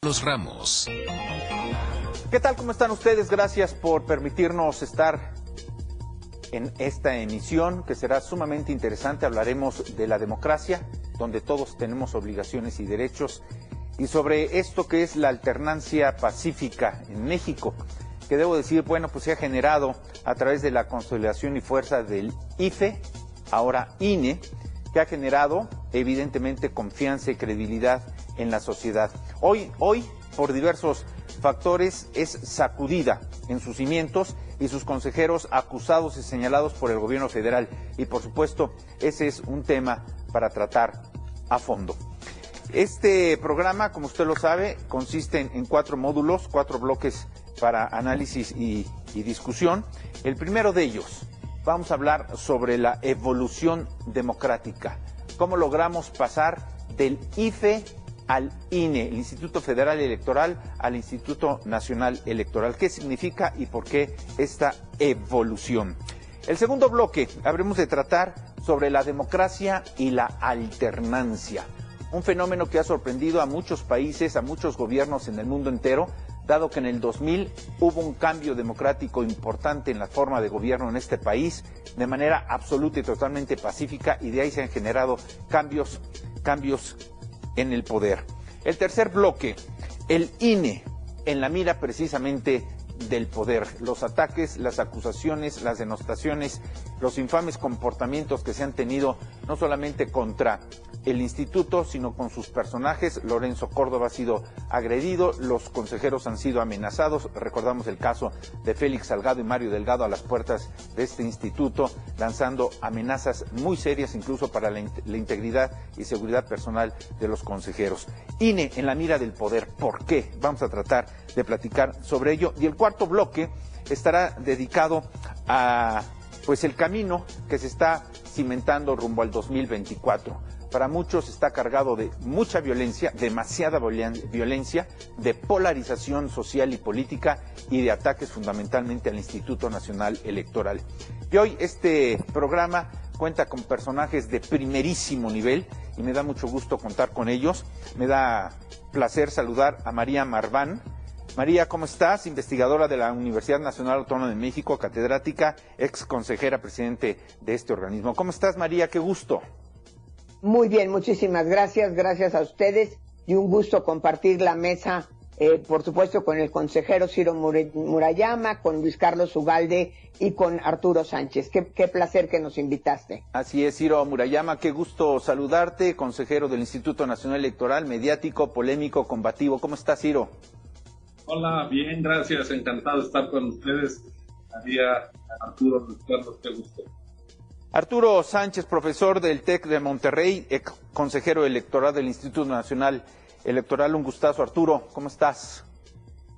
Los Ramos. ¿Qué tal? ¿Cómo están ustedes? Gracias por permitirnos estar en esta emisión que será sumamente interesante. Hablaremos de la democracia, donde todos tenemos obligaciones y derechos, y sobre esto que es la alternancia pacífica en México, que debo decir, bueno, pues se ha generado a través de la consolidación y fuerza del IFE, ahora INE, que ha generado evidentemente confianza y credibilidad en la sociedad. Hoy, por diversos factores, es sacudida en sus cimientos y sus consejeros acusados y señalados por el gobierno federal. Y por supuesto, ese es un tema para tratar a fondo. Este programa, como usted lo sabe, consiste en 4 módulos, 4 bloques para análisis y discusión. El primero de ellos, vamos a hablar sobre la evolución democrática. ¿Cómo logramos pasar del IFE al INE, el Instituto Federal Electoral, al Instituto Nacional Electoral? ¿Qué significa y por qué esta evolución? El segundo bloque, habremos de tratar sobre la democracia y la alternancia, un fenómeno que ha sorprendido a muchos países, a muchos gobiernos en el mundo entero, dado que en el 2000 hubo un cambio democrático importante en la forma de gobierno en este país, de manera absoluta y totalmente pacífica, y de ahí se han generado cambios en el poder. El tercer bloque, el INE, en la mira precisamente del poder, los ataques, las acusaciones, las denostaciones, los infames comportamientos que se han tenido no solamente contra el instituto, sino con sus personajes. Lorenzo Córdoba ha sido agredido, los consejeros han sido amenazados. Recordamos el caso de Félix Salgado y Mario Delgado a las puertas de este instituto, lanzando amenazas muy serias incluso para la integridad y seguridad personal de los consejeros. INE en la mira del poder, ¿por qué? Vamos a tratar de platicar sobre ello. Y el cuarto bloque estará dedicado a el camino que se está cimentando rumbo al 2024. Para muchos está cargado de mucha violencia, demasiada violencia, de polarización social y política y de ataques fundamentalmente al Instituto Nacional Electoral. Y hoy este programa cuenta con personajes de primerísimo nivel y me da mucho gusto contar con ellos. Me da placer saludar a María Marván. María, ¿cómo estás? Investigadora de la Universidad Nacional Autónoma de México, catedrática, ex consejera presidente de este organismo. ¿Cómo estás, María? Qué gusto. Muy bien, muchísimas gracias, gracias a ustedes y un gusto compartir la mesa, por supuesto, con el consejero Ciro Murayama, con Luis Carlos Ugalde y con Arturo Sánchez. Qué placer que nos invitaste. Así es, Ciro Murayama, qué gusto saludarte, consejero del Instituto Nacional Electoral, mediático, polémico, combativo. ¿Cómo estás, Ciro? Hola, bien, gracias, encantado de estar con ustedes. María, Arturo, Luis Carlos, qué gusto. Arturo Sánchez, profesor del TEC de Monterrey, ex consejero electoral del Instituto Nacional Electoral. Un gustazo, Arturo, ¿cómo estás?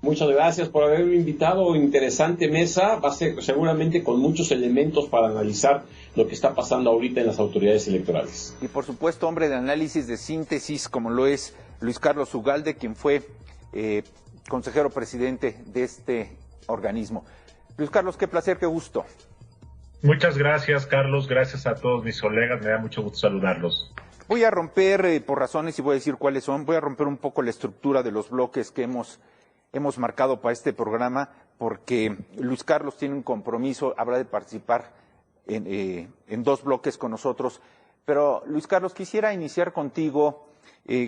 Muchas gracias por haberme invitado. Interesante mesa, va a ser seguramente con muchos elementos para analizar lo que está pasando ahorita en las autoridades electorales. Y por supuesto, hombre de análisis, de síntesis, como lo es Luis Carlos Ugalde, quien fue consejero presidente de este organismo. Luis Carlos, qué placer, qué gusto. Muchas gracias, Carlos. Gracias a todos mis colegas. Me da mucho gusto saludarlos. Voy a romper, por razones, y voy a decir cuáles son, voy a romper un poco la estructura de los bloques que hemos marcado para este programa, porque Luis Carlos tiene un compromiso, habrá de participar en 2 bloques con nosotros. Pero, Luis Carlos, quisiera iniciar contigo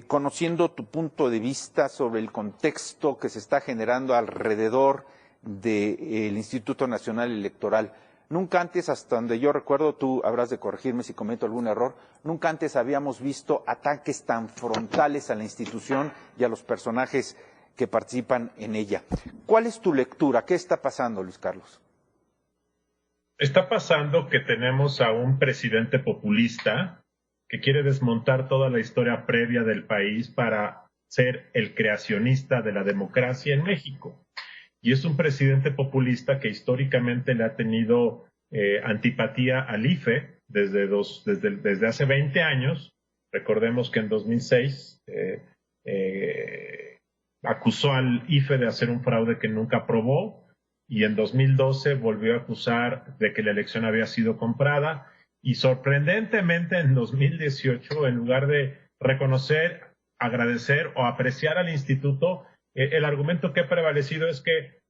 conociendo tu punto de vista sobre el contexto que se está generando alrededor del Instituto Nacional Electoral. Nunca antes, hasta donde yo recuerdo, tú habrás de corregirme si cometo algún error, nunca antes habíamos visto ataques tan frontales a la institución y a los personajes que participan en ella. ¿Cuál es tu lectura? ¿Qué está pasando, Luis Carlos? Está pasando que tenemos a un presidente populista que quiere desmontar toda la historia previa del país para ser el creacionista de la democracia en México. Y es un presidente populista que históricamente le ha tenido antipatía al IFE desde hace 20 años. Recordemos que en 2006 acusó al IFE de hacer un fraude que nunca aprobó, y en 2012 volvió a acusar de que la elección había sido comprada, y sorprendentemente en 2018, en lugar de reconocer agradecer o apreciar al instituto. El argumento que ha prevalecido es que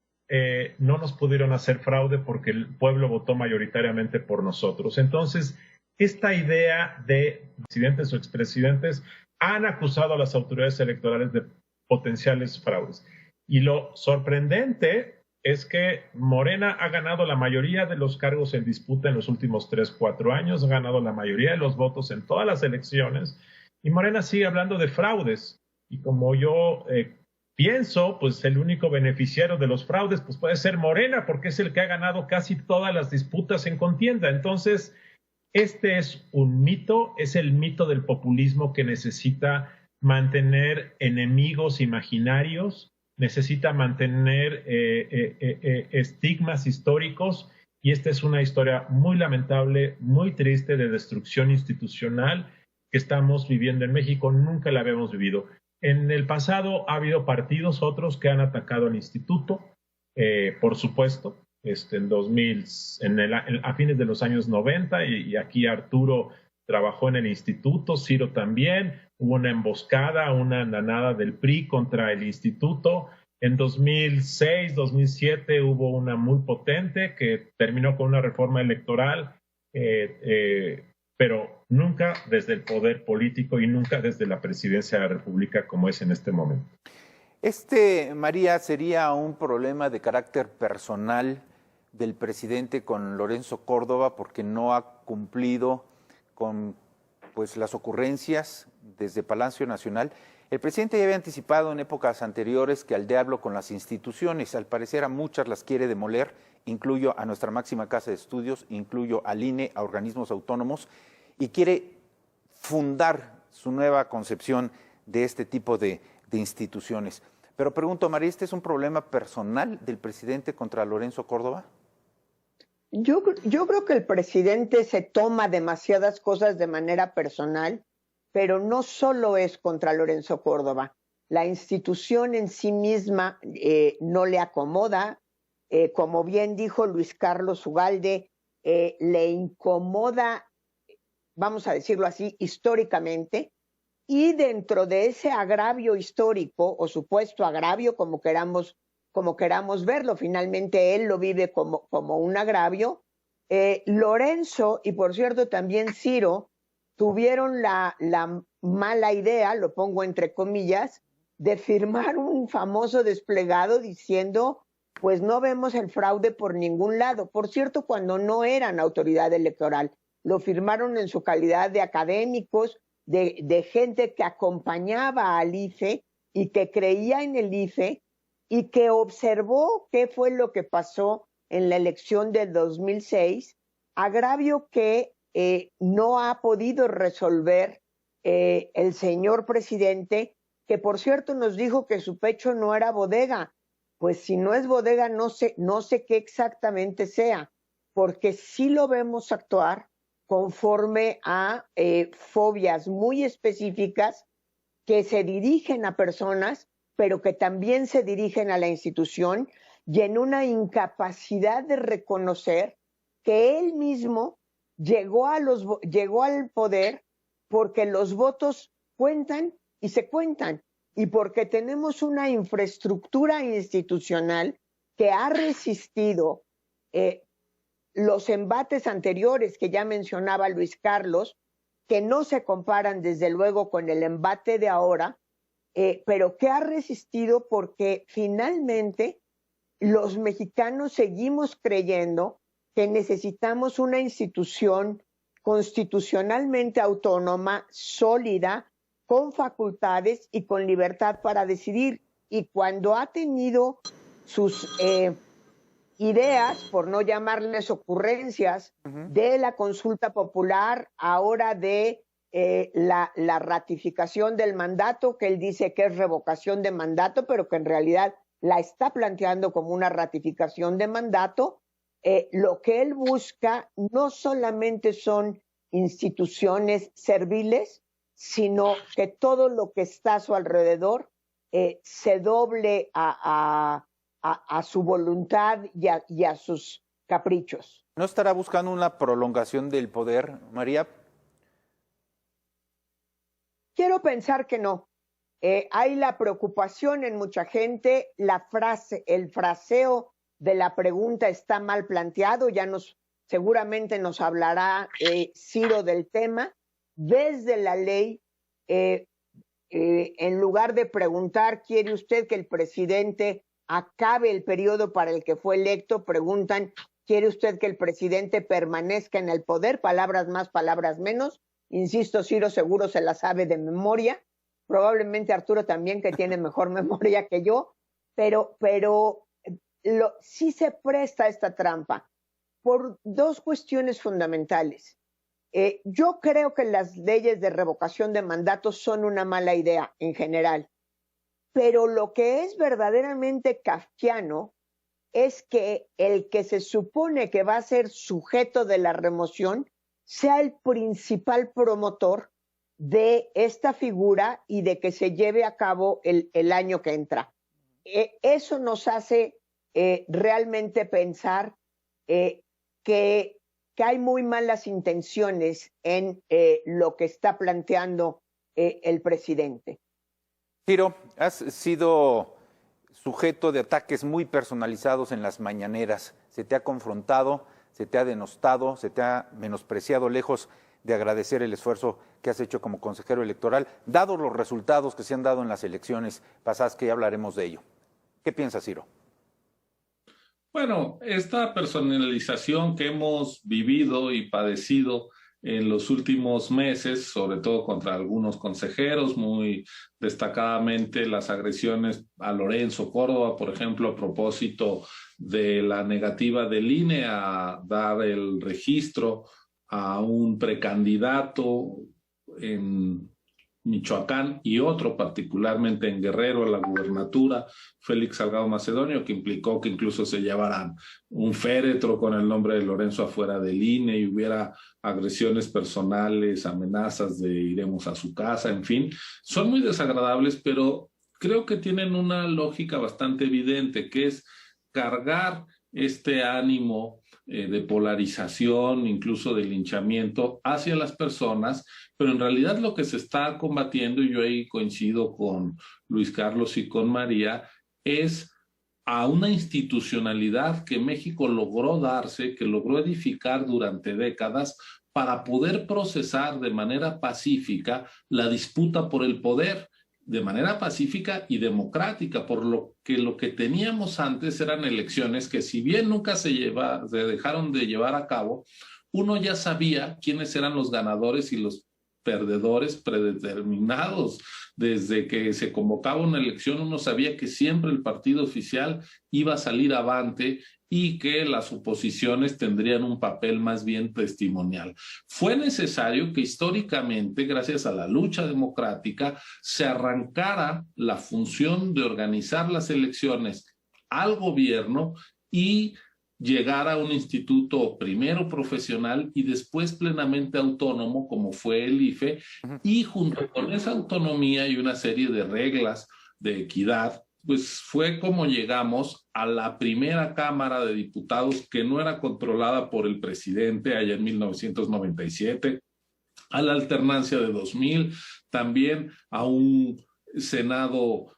no nos pudieron hacer fraude porque el pueblo votó mayoritariamente por nosotros. Entonces, esta idea de presidentes o expresidentes han acusado a las autoridades electorales de potenciales fraudes. Y lo sorprendente es que Morena ha ganado la mayoría de los cargos en disputa en los últimos 3-4 años, ha ganado la mayoría de los votos en todas las elecciones, y Morena sigue hablando de fraudes. Y como yo pienso, pues el único beneficiario de los fraudes pues puede ser Morena, porque es el que ha ganado casi todas las disputas en contienda. Entonces, este es un mito, es el mito del populismo que necesita mantener enemigos imaginarios, necesita mantener estigmas históricos, y esta es una historia muy lamentable, muy triste de destrucción institucional que estamos viviendo en México. Nunca la habíamos vivido. En el pasado ha habido partidos otros que han atacado al instituto, por supuesto, a fines de los años 90, y aquí Arturo trabajó en el instituto, Ciro también. Hubo una emboscada, una andanada del PRI contra el instituto. En 2006, 2007 hubo una muy potente que terminó con una reforma electoral, pero nunca desde el poder político y nunca desde la presidencia de la República como es en este momento. María, sería un problema de carácter personal del presidente con Lorenzo Córdoba porque no ha cumplido con pues las ocurrencias desde Palacio Nacional. El presidente ya había anticipado en épocas anteriores que al diablo con las instituciones. Al parecer a muchas las quiere demoler, incluyo a nuestra máxima casa de estudios, incluyo al INE, a organismos autónomos, y quiere fundar su nueva concepción de este tipo de instituciones. Pero pregunto, María, ¿este es un problema personal del presidente contra Lorenzo Córdoba? Yo creo que el presidente se toma demasiadas cosas de manera personal, pero no solo es contra Lorenzo Córdoba. La institución en sí misma no le acomoda. Como bien dijo Luis Carlos Ugalde, le incomoda, vamos a decirlo así, históricamente. Y dentro de ese agravio histórico, o supuesto agravio, como queramos verlo, finalmente él lo vive como un agravio, Lorenzo y por cierto también Ciro tuvieron la mala idea, lo pongo entre comillas, de firmar un famoso desplegado diciendo pues no vemos el fraude por ningún lado. Por cierto, cuando no eran autoridad electoral, lo firmaron en su calidad de académicos, de gente que acompañaba al IFE y que creía en el IFE y que observó qué fue lo que pasó en la elección del 2006, agravio que no ha podido resolver el señor presidente, que por cierto nos dijo que su pecho no era bodega. Pues si no es bodega, no sé qué exactamente sea, porque sí lo vemos actuar conforme a fobias muy específicas que se dirigen a personas, pero que también se dirigen a la institución, y en una incapacidad de reconocer que él mismo llegó al poder porque los votos cuentan y se cuentan, y porque tenemos una infraestructura institucional que ha resistido los embates anteriores que ya mencionaba Luis Carlos, que no se comparan desde luego con el embate de ahora, pero que ha resistido porque finalmente los mexicanos seguimos creyendo que necesitamos una institución constitucionalmente autónoma, sólida, con facultades y con libertad para decidir. Y cuando ha tenido sus ideas, por no llamarles ocurrencias, de la consulta popular, ahora de la ratificación del mandato, que él dice que es revocación de mandato, pero que en realidad la está planteando como una ratificación de mandato, lo que él busca no solamente son instituciones serviles, sino que todo lo que está a su alrededor se doble a su voluntad y a sus caprichos. ¿No estará buscando una prolongación del poder, María? Quiero pensar que no. Hay la preocupación en mucha gente, el fraseo de la pregunta está mal planteado, seguramente nos hablará Ciro del tema. Desde la ley, en lugar de preguntar, ¿quiere usted que el presidente acabe el periodo para el que fue electo? Preguntan, ¿quiere usted que el presidente permanezca en el poder? Palabras más, palabras menos. Insisto, Ciro seguro se la sabe de memoria. Probablemente Arturo también, que tiene mejor memoria que yo. Pero sí se presta esta trampa por dos cuestiones fundamentales. Yo creo que las leyes de revocación de mandatos son una mala idea en general, pero lo que es verdaderamente kafkiano es que el que se supone que va a ser sujeto de la remoción sea el principal promotor de esta figura y de que se lleve a cabo el año que entra. Eso nos hace realmente pensar que hay muy malas intenciones en lo que está planteando el presidente. Ciro, has sido sujeto de ataques muy personalizados en las mañaneras. Se te ha confrontado, se te ha denostado, se te ha menospreciado, lejos de agradecer el esfuerzo que has hecho como consejero electoral, dados los resultados que se han dado en las elecciones pasadas, que ya hablaremos de ello. ¿Qué piensas, Ciro? Bueno, esta personalización que hemos vivido y padecido en los últimos meses, sobre todo contra algunos consejeros, muy destacadamente las agresiones a Lorenzo Córdoba, por ejemplo, a propósito de la negativa del INE a dar el registro a un precandidato en Michoacán y otro particularmente en Guerrero, a la gubernatura, Félix Salgado Macedonio, que implicó que incluso se llevaran un féretro con el nombre de Lorenzo afuera del INE y hubiera agresiones personales, amenazas de iremos a su casa, en fin, son muy desagradables, pero creo que tienen una lógica bastante evidente, que es cargar este ánimo de polarización, incluso de linchamiento hacia las personas, pero en realidad lo que se está combatiendo, y yo ahí coincido con Luis Carlos y con María, es a una institucionalidad que México logró darse, que logró edificar durante décadas para poder procesar de manera pacífica la disputa por el poder, de manera pacífica y democrática, por lo que teníamos antes eran elecciones que, si bien nunca se dejaron de llevar a cabo, uno ya sabía quiénes eran los ganadores y los perdedores predeterminados. Desde que se convocaba una elección, uno sabía que siempre el partido oficial iba a salir avante y que las oposiciones tendrían un papel más bien testimonial. Fue necesario que históricamente, gracias a la lucha democrática, se arrancara la función de organizar las elecciones al gobierno y llegar a un instituto primero profesional y después plenamente autónomo, como fue el IFE, y junto con esa autonomía y una serie de reglas de equidad, pues fue como llegamos a la primera Cámara de Diputados, que no era controlada por el presidente allá en 1997, a la alternancia de 2000, también a un Senado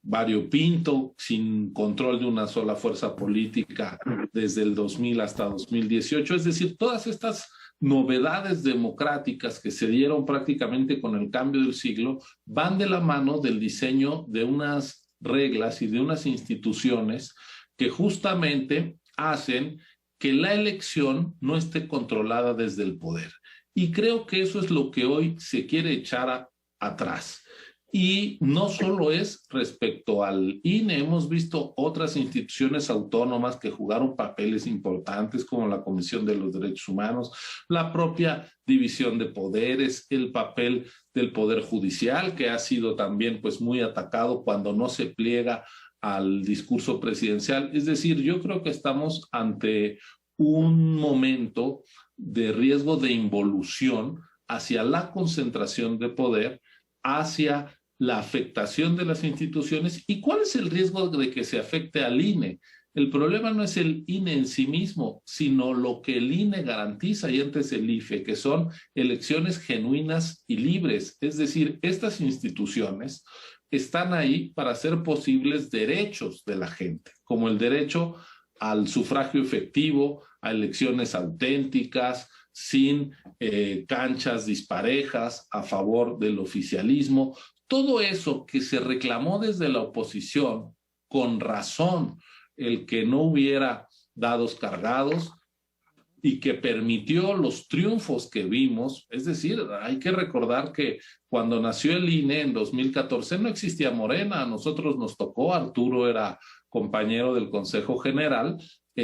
variopinto, sin control de una sola fuerza política desde el 2000 hasta 2018. Es decir, todas estas novedades democráticas que se dieron prácticamente con el cambio del siglo van de la mano del diseño de unas reglas y de unas instituciones que justamente hacen que la elección no esté controlada desde el poder. Y creo que eso es lo que hoy se quiere echar atrás. Y no solo es respecto al INE, hemos visto otras instituciones autónomas que jugaron papeles importantes, como la Comisión de los Derechos Humanos, la propia división de poderes, el papel del Poder Judicial, que ha sido también pues muy atacado cuando no se pliega al discurso presidencial. Es decir, yo creo que estamos ante un momento de riesgo de involución hacia la concentración de poder, hacia la afectación de las instituciones. ¿Y cuál es el riesgo de que se afecte al INE? El problema no es el INE en sí mismo, sino lo que el INE garantiza y antes el IFE, que son elecciones genuinas y libres. Es decir, estas instituciones están ahí para hacer posibles derechos de la gente, como el derecho al sufragio efectivo, a elecciones auténticas, sin canchas disparejas, a favor del oficialismo. Todo eso que se reclamó desde la oposición, con razón, el que no hubiera dados cargados y que permitió los triunfos que vimos. Es decir, hay que recordar que cuando nació el INE en 2014 no existía Morena, a nosotros nos tocó, Arturo era compañero del Consejo General,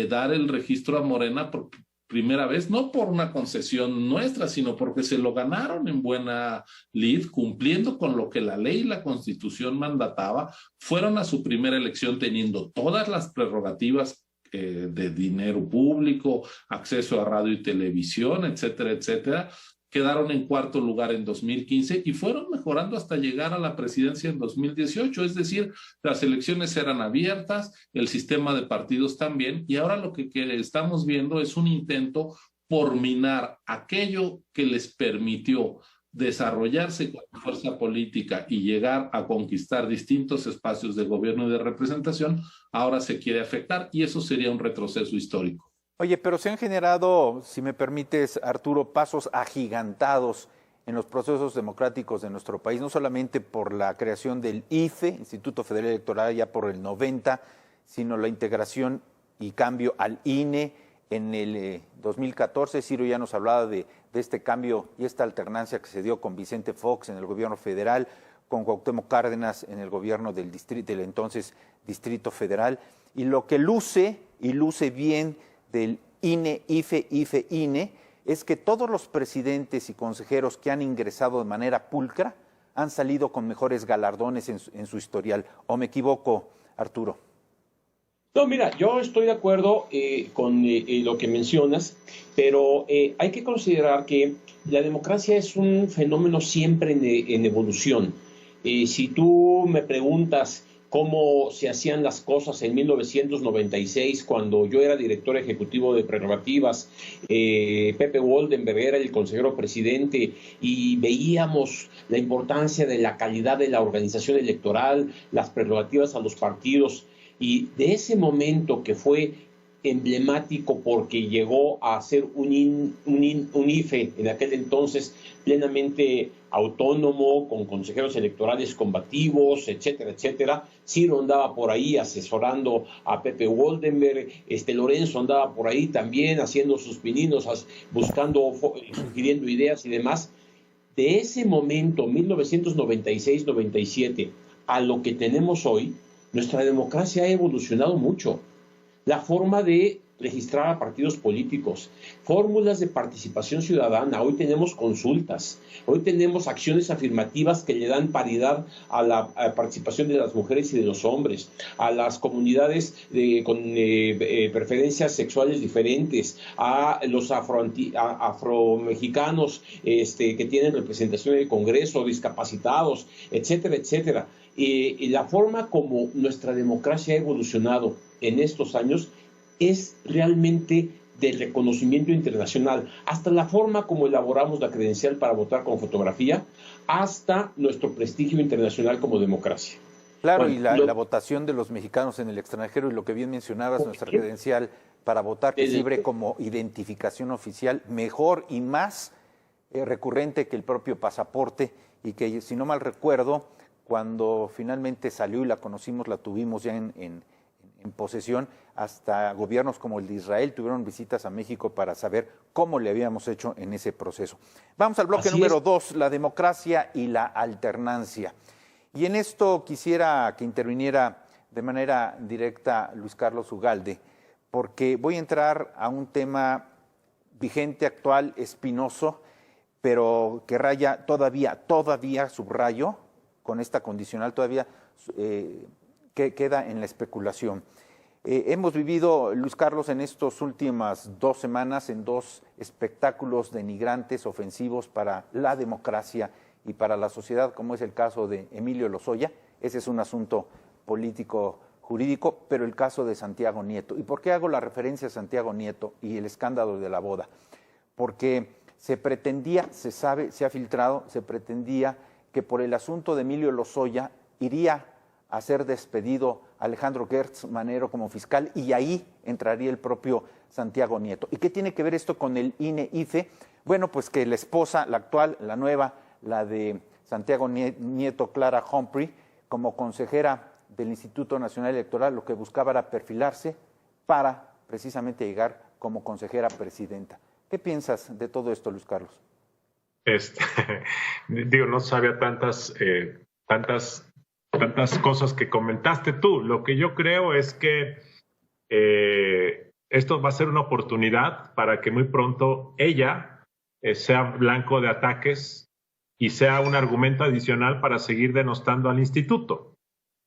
dar el registro a Morena por primera vez, no por una concesión nuestra, sino porque se lo ganaron en buena lid, cumpliendo con lo que la ley y la Constitución mandataba. Fueron a su primera elección teniendo todas las prerrogativas de dinero público, acceso a radio y televisión, etcétera, etcétera. Quedaron en cuarto lugar en 2015 y fueron mejorando hasta llegar a la presidencia en 2018. Es decir, las elecciones eran abiertas, el sistema de partidos también, y ahora lo que estamos viendo es un intento por minar aquello que les permitió desarrollarse como fuerza política y llegar a conquistar distintos espacios de gobierno y de representación. Ahora se quiere afectar y eso sería un retroceso histórico. Oye, pero se han generado, si me permites, Arturo, pasos agigantados en los procesos democráticos de nuestro país, no solamente por la creación del IFE, Instituto Federal Electoral, ya por el 90, sino la integración y cambio al INE en el 2014. Ciro ya nos hablaba de este cambio y esta alternancia que se dio con Vicente Fox en el gobierno federal, con Cuauhtémoc Cárdenas en el gobierno del entonces Distrito Federal, y lo que luce bien del INE, IFE, INE, es que todos los presidentes y consejeros que han ingresado de manera pulcra han salido con mejores galardones en su historial. ¿O me equivoco, Arturo? No, mira, yo estoy de acuerdo con lo que mencionas, pero hay que considerar que la democracia es un fenómeno siempre en evolución. Si tú me preguntas cómo se hacían las cosas en 1996, cuando yo era director ejecutivo de prerrogativas, Pepe Woldenberg era el consejero presidente y veíamos la importancia de la calidad de la organización electoral, las prerrogativas a los partidos, y de ese momento que fue emblemático porque llegó a ser un IFE en aquel entonces plenamente autónomo, con consejeros electorales combativos, etcétera, etcétera. Ciro andaba por ahí asesorando a Pepe Woldenberg, Lorenzo andaba por ahí también haciendo sus pininos, buscando, sugiriendo ideas y demás. De ese momento, 1996-97, a lo que tenemos hoy, nuestra democracia ha evolucionado mucho. La forma de registrar a partidos políticos, fórmulas de participación ciudadana, hoy tenemos consultas, hoy tenemos acciones afirmativas que le dan paridad a la participación de las mujeres y de los hombres, a las comunidades con preferencias sexuales diferentes, a los afromexicanos que tienen representación en el Congreso, discapacitados, etcétera, etcétera. Y la forma como nuestra democracia ha evolucionado en estos años es realmente de reconocimiento internacional, hasta la forma como elaboramos la credencial para votar con fotografía, hasta nuestro prestigio internacional como democracia. Claro, bueno, y la votación de los mexicanos en el extranjero, y lo que bien mencionabas, nuestra credencial para votar, que sirve como identificación oficial, mejor y más recurrente que el propio pasaporte, y que, si no mal recuerdo, cuando finalmente salió y la conocimos, la tuvimos ya en posesión, hasta gobiernos como el de Israel tuvieron visitas a México para saber cómo le habíamos hecho en ese proceso. Vamos al bloque número 2, la democracia y la alternancia. Y en esto quisiera que interviniera de manera directa Luis Carlos Ugalde, porque voy a entrar a un tema vigente, actual, espinoso, pero que raya todavía subrayo, con esta condicional todavía que queda en la especulación. Hemos vivido, Luis Carlos, en estas últimas 2 semanas, en 2 espectáculos denigrantes, ofensivos para la democracia y para la sociedad, como es el caso de Emilio Lozoya. Ese es un asunto político jurídico, pero el caso de Santiago Nieto. ¿Y por qué hago la referencia a Santiago Nieto y el escándalo de la boda? Porque se pretendía, se sabe, se ha filtrado, se pretendía que por el asunto de Emilio Lozoya iría a ser despedido Alejandro Gertz Manero como fiscal y ahí entraría el propio Santiago Nieto. ¿Y qué tiene que ver esto con el INE-IFE? Bueno, pues que la esposa, la actual, la nueva, la de Santiago Nieto, Clara Humphrey, como consejera del Instituto Nacional Electoral, lo que buscaba era perfilarse para precisamente llegar como consejera presidenta. ¿Qué piensas de todo esto, Luis Carlos? Digo, no sabía tantas cosas que comentaste tú. Lo que yo creo es que esto va a ser una oportunidad para que muy pronto ella sea blanco de ataques y sea un argumento adicional para seguir denostando al instituto.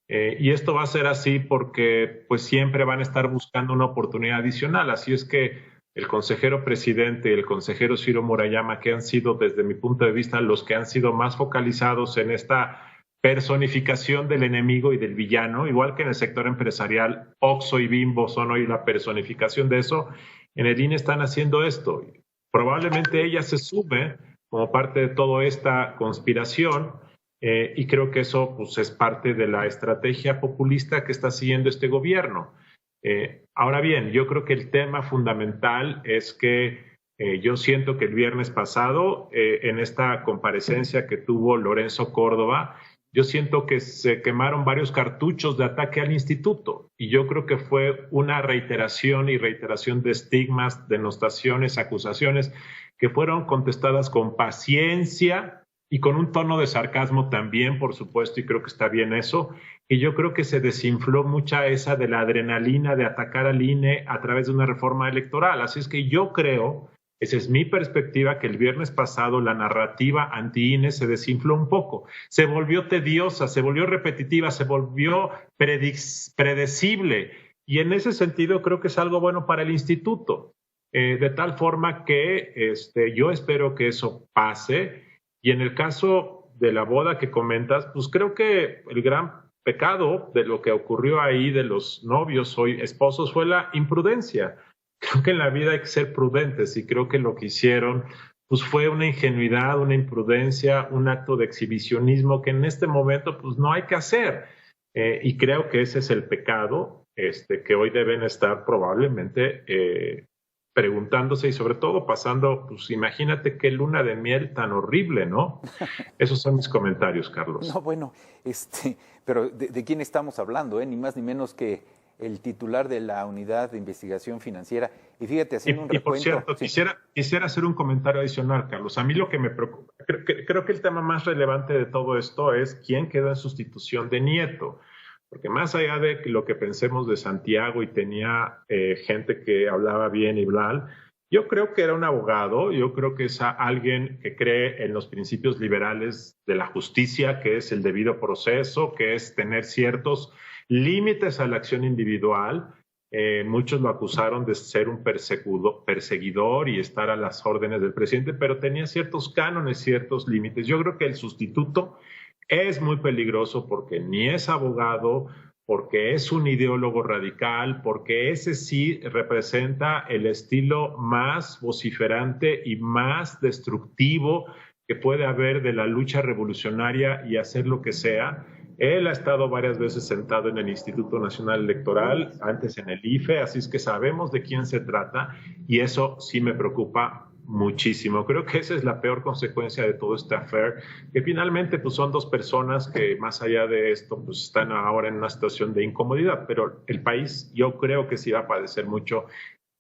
Y esto va a ser así porque pues siempre van a estar buscando una oportunidad adicional. Así es que el consejero presidente y el consejero Ciro Murayama, que han sido desde mi punto de vista los que han sido más focalizados en esta personificación del enemigo y del villano, igual que en el sector empresarial, Oxxo y Bimbo son hoy la personificación de eso, en el INE están haciendo esto. Probablemente ella se sume como parte de toda esta conspiración. Y creo que eso pues, es parte de la estrategia populista que está siguiendo este gobierno. Ahora bien, yo creo que el tema fundamental es que yo siento que el viernes pasado, en esta comparecencia que tuvo Lorenzo Córdoba, yo siento que se quemaron varios cartuchos de ataque al instituto. Y yo creo que fue una reiteración de estigmas, denostaciones, acusaciones que fueron contestadas con paciencia y con un tono de sarcasmo también, por supuesto, y creo que está bien eso. Y yo creo que se desinfló mucha esa de la adrenalina de atacar al INE a través de una reforma electoral. Así es que yo creo, esa es mi perspectiva, que el viernes pasado la narrativa anti-INE se desinfló un poco. Se volvió tediosa, se volvió repetitiva, se volvió predecible. Y en ese sentido creo que es algo bueno para el instituto. De tal forma que yo espero que eso pase. Y en el caso de la boda que comentas, pues creo que el gran pecado de lo que ocurrió ahí de los novios, hoy esposos, fue la imprudencia. Creo que en la vida hay que ser prudentes y creo que lo que hicieron pues fue una ingenuidad, una imprudencia, un acto de exhibicionismo que en este momento pues no hay que hacer. Y creo que ese es el pecado que hoy deben estar probablemente preguntándose y sobre todo pasando, pues imagínate qué luna de miel tan horrible, ¿no? Esos son mis comentarios, Carlos. No, bueno, pero ¿de quién estamos hablando? Ni más ni menos que el titular de la Unidad de Investigación Financiera. Y fíjate, haciendo un recuento... Y por cierto, quisiera hacer un comentario adicional, Carlos. A mí lo que me preocupa, creo que el tema más relevante de todo esto es quién queda en sustitución de Nieto. Porque más allá de lo que pensemos de Santiago y tenía gente que hablaba bien y bla, yo creo que era un abogado, yo creo que es alguien que cree en los principios liberales de la justicia, que es el debido proceso, que es tener ciertos límites a la acción individual. Muchos lo acusaron de ser un perseguidor y estar a las órdenes del presidente, pero tenía ciertos cánones, ciertos límites. Yo creo que el sustituto es muy peligroso porque ni es abogado, porque es un ideólogo radical, porque ese sí representa el estilo más vociferante y más destructivo que puede haber de la lucha revolucionaria y hacer lo que sea. Él ha estado varias veces sentado en el Instituto Nacional Electoral, antes en el IFE, así es que sabemos de quién se trata y eso sí me preocupa muchísimo. Creo que esa es la peor consecuencia de todo este affair, que finalmente pues, son dos personas que más allá de esto pues, están ahora en una situación de incomodidad, pero el país yo creo que sí va a padecer mucho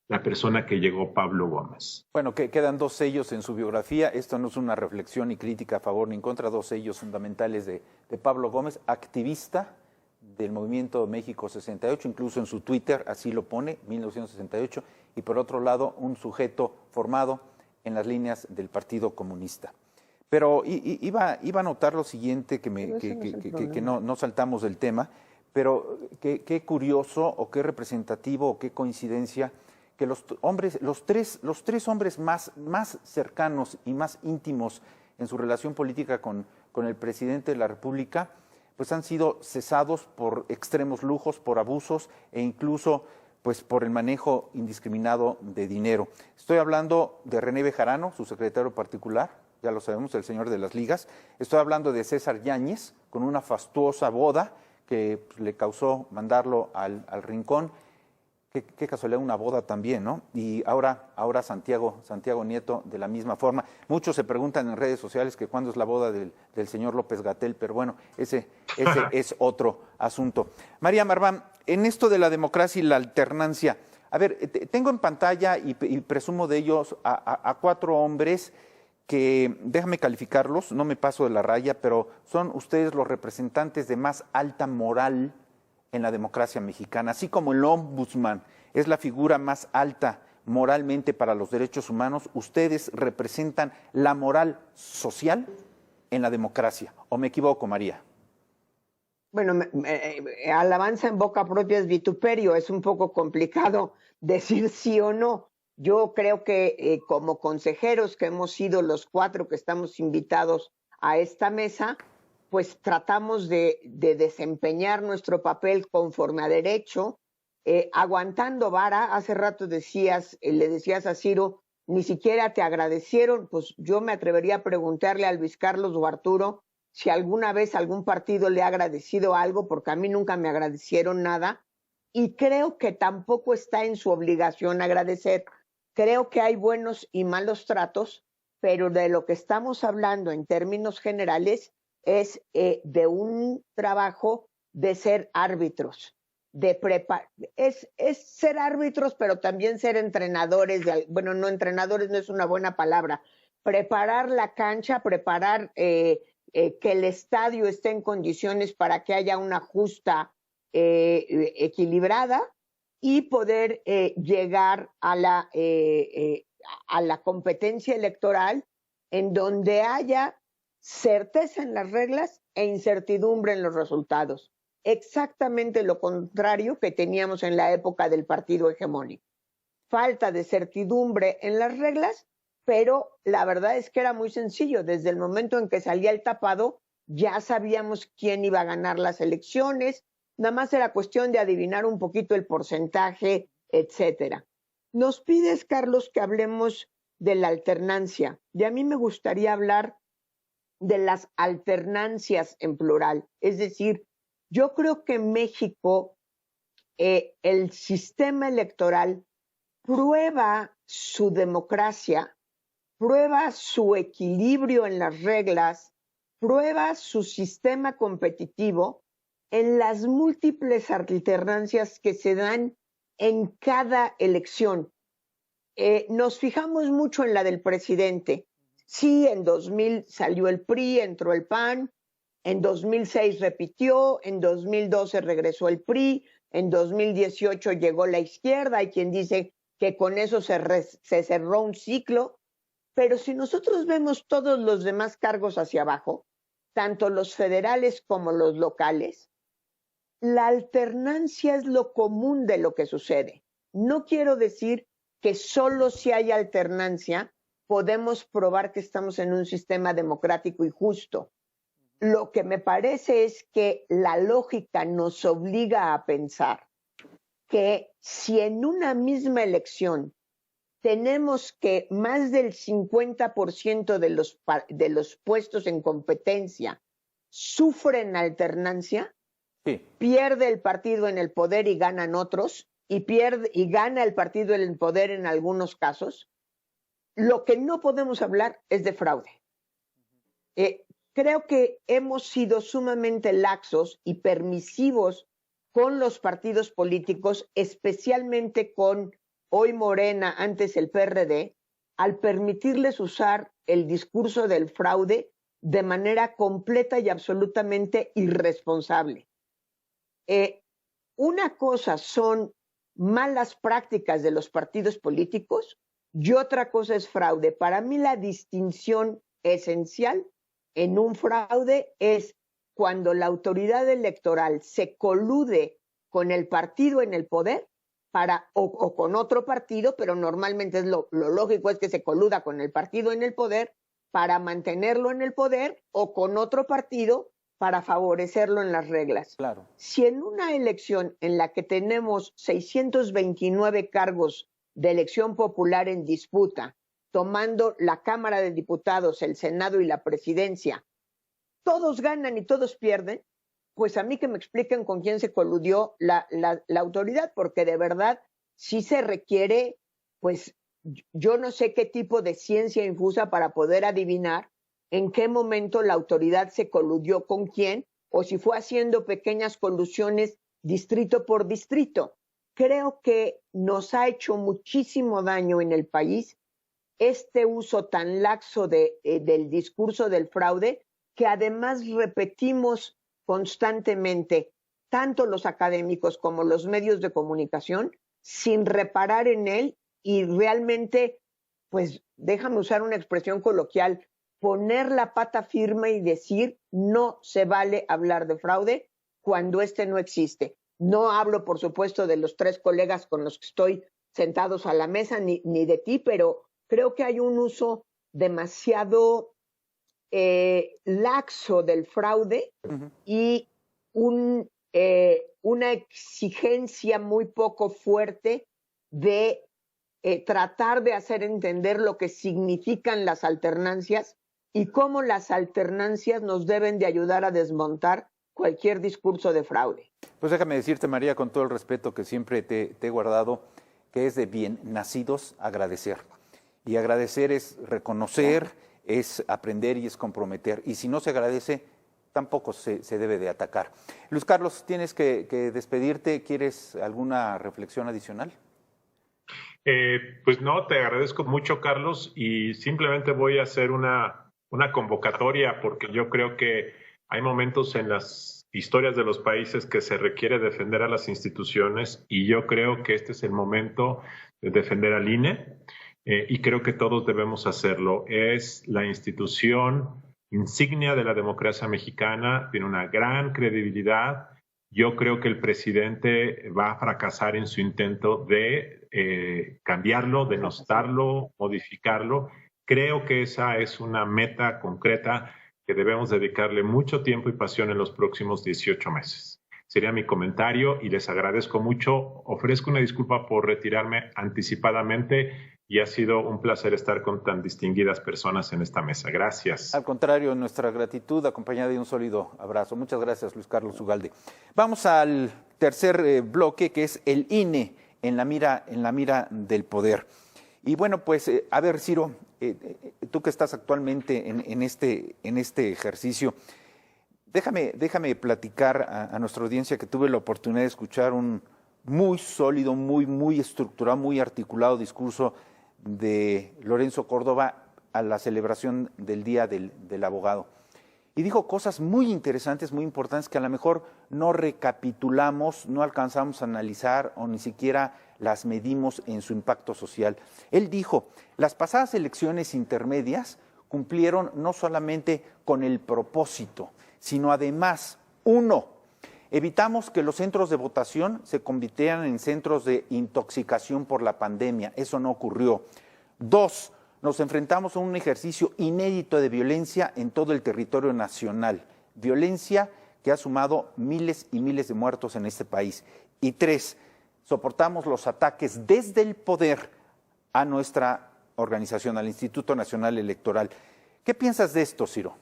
la persona que llegó, Pablo Gómez. Bueno, que quedan 2 sellos en su biografía. Esto no es una reflexión ni crítica a favor ni en contra. 2 sellos fundamentales de Pablo Gómez, activista del Movimiento México 68, incluso en su Twitter así lo pone, 1968, y por otro lado un sujeto formado en las líneas del Partido Comunista. Pero iba a notar lo siguiente, que no saltamos del tema, pero qué curioso o qué representativo o qué coincidencia que los tres hombres más cercanos y más íntimos en su relación política con el presidente de la República, pues han sido cesados por extremos lujos, por abusos e incluso pues por el manejo indiscriminado de dinero. Estoy hablando de René Bejarano, su secretario particular, ya lo sabemos, el señor de las ligas. Estoy hablando de César Yáñez, con una fastuosa boda que pues, le causó mandarlo al rincón. Qué casualidad, una boda también, ¿no? Y ahora Santiago Nieto de la misma forma. Muchos se preguntan en redes sociales que cuándo es la boda del señor López-Gatell, pero bueno, ese es otro asunto. María Marván, en esto de la democracia y la alternancia, a ver, tengo en pantalla y presumo de ellos a 4 hombres que, déjame calificarlos, no me paso de la raya, pero son ustedes los representantes de más alta moral en la democracia mexicana, así como el ombudsman es la figura más alta moralmente para los derechos humanos, ustedes representan la moral social en la democracia. ¿O me equivoco, María? Bueno, alabanza en boca propia es vituperio, es un poco complicado decir sí o no. Yo creo que como consejeros que hemos sido los 4 que estamos invitados a esta mesa, pues tratamos de desempeñar nuestro papel conforme a derecho, aguantando vara. Hace rato le decías a Ciro, ni siquiera te agradecieron. Pues yo me atrevería a preguntarle a Luis Carlos o Arturo si alguna vez algún partido le ha agradecido algo, porque a mí nunca me agradecieron nada, y creo que tampoco está en su obligación agradecer. Creo que hay buenos y malos tratos, pero de lo que estamos hablando en términos generales es de un trabajo de ser árbitros, es ser árbitros, pero también ser entrenadores, bueno, no, entrenadores no es una buena palabra, preparar la cancha, preparar que el estadio esté en condiciones para que haya una justa equilibrada y poder llegar a la competencia electoral en donde haya certeza en las reglas e incertidumbre en los resultados. Exactamente lo contrario que teníamos en la época del partido hegemónico. Falta de certidumbre en las reglas, pero la verdad es que era muy sencillo. Desde el momento en que salía el tapado, ya sabíamos quién iba a ganar las elecciones, nada más era cuestión de adivinar un poquito el porcentaje, etcétera. Nos pides, Carlos, que hablemos de la alternancia, y a mí me gustaría hablar de las alternancias en plural. Es decir, yo creo que en México el sistema electoral prueba su democracia, prueba su equilibrio en las reglas, prueba su sistema competitivo en las múltiples alternancias que se dan en cada elección. Nos fijamos mucho en la del presidente. Sí, en 2000 salió el PRI, entró el PAN, en 2006 repitió, en 2012 regresó el PRI, en 2018 llegó la izquierda, hay quien dice que con eso se cerró un ciclo, pero si nosotros vemos todos los demás cargos hacia abajo, tanto los federales como los locales, la alternancia es lo común de lo que sucede. No quiero decir que solo si hay alternancia podemos probar que estamos en un sistema democrático y justo. Lo que me parece es que la lógica nos obliga a pensar que si en una misma elección tenemos que más del 50% de los puestos en competencia sufren alternancia, sí, pierde el partido en el poder y ganan otros, y gana el partido en el poder en algunos casos, lo que no podemos hablar es de fraude. Creo que hemos sido sumamente laxos y permisivos con los partidos políticos, especialmente con hoy Morena, antes el PRD, al permitirles usar el discurso del fraude de manera completa y absolutamente irresponsable. Una cosa son malas prácticas de los partidos políticos y otra cosa es fraude. Para mí la distinción esencial en un fraude es cuando la autoridad electoral se colude con el partido en el poder o con otro partido, pero normalmente es lo lógico es que se coluda con el partido en el poder para mantenerlo en el poder o con otro partido para favorecerlo en las reglas. Claro. Si en una elección en la que tenemos 629 cargos de elección popular en disputa, tomando la Cámara de Diputados, el Senado y la Presidencia, todos ganan y todos pierden, pues a mí que me expliquen con quién se coludió la autoridad, porque de verdad sí se requiere, pues yo no sé qué tipo de ciencia infusa para poder adivinar en qué momento la autoridad se coludió con quién, o si fue haciendo pequeñas colusiones distrito por distrito. Creo que nos ha hecho muchísimo daño en el país este uso tan laxo del discurso del fraude, que además repetimos constantemente, tanto los académicos como los medios de comunicación, sin reparar en él y realmente, pues déjame usar una expresión coloquial, poner la pata firme y decir no se vale hablar de fraude cuando este no existe. No hablo, por supuesto, de los 3 colegas con los que estoy sentados a la mesa, ni de ti, pero creo que hay un uso demasiado laxo del fraude y una exigencia muy poco fuerte de tratar de hacer entender lo que significan las alternancias y cómo las alternancias nos deben de ayudar a desmontar cualquier discurso de fraude. Pues déjame decirte, María, con todo el respeto que siempre te he guardado, que es de bien nacidos agradecer. Y agradecer es reconocer, es aprender y es comprometer. Y si no se agradece, tampoco se debe de atacar. Luis Carlos, tienes que despedirte. ¿Quieres alguna reflexión adicional? Pues no, te agradezco mucho, Carlos, y simplemente voy a hacer una convocatoria, porque yo creo que hay momentos en las historias de los países que se requiere defender a las instituciones, y yo creo que este es el momento de defender al INE, y creo que todos debemos hacerlo. Es la institución insignia de la democracia mexicana, tiene una gran credibilidad. Yo creo que el presidente va a fracasar en su intento de cambiarlo, denostarlo, modificarlo. Creo que esa es una meta concreta que debemos dedicarle mucho tiempo y pasión en los próximos 18 meses. Sería mi comentario y les agradezco mucho. Ofrezco una disculpa por retirarme anticipadamente y ha sido un placer estar con tan distinguidas personas en esta mesa. Gracias. Al contrario, nuestra gratitud acompañada de un sólido abrazo. Muchas gracias, Luis Carlos Ugalde. Vamos al tercer bloque, que es el INE en la mira del poder. Y bueno, pues, a ver, Ciro, tú que estás actualmente en este ejercicio, déjame platicar a nuestra audiencia que tuve la oportunidad de escuchar un muy sólido, muy estructurado, muy articulado discurso de Lorenzo Córdoba a la celebración del Día del Abogado. Y dijo cosas muy interesantes, muy importantes, que a lo mejor no recapitulamos, no alcanzamos a analizar o ni siquiera las medimos en su impacto social. Él dijo, las pasadas elecciones intermedias cumplieron no solamente con el propósito, sino además, 1, evitamos que los centros de votación se convirtieran en centros de intoxicación por la pandemia. Eso no ocurrió. 2, nos enfrentamos a un ejercicio inédito de violencia en todo el territorio nacional. Violencia que ha sumado miles y miles de muertos en este país. Y 3, soportamos los ataques desde el poder a nuestra organización, al Instituto Nacional Electoral. ¿Qué piensas de esto, Ciro?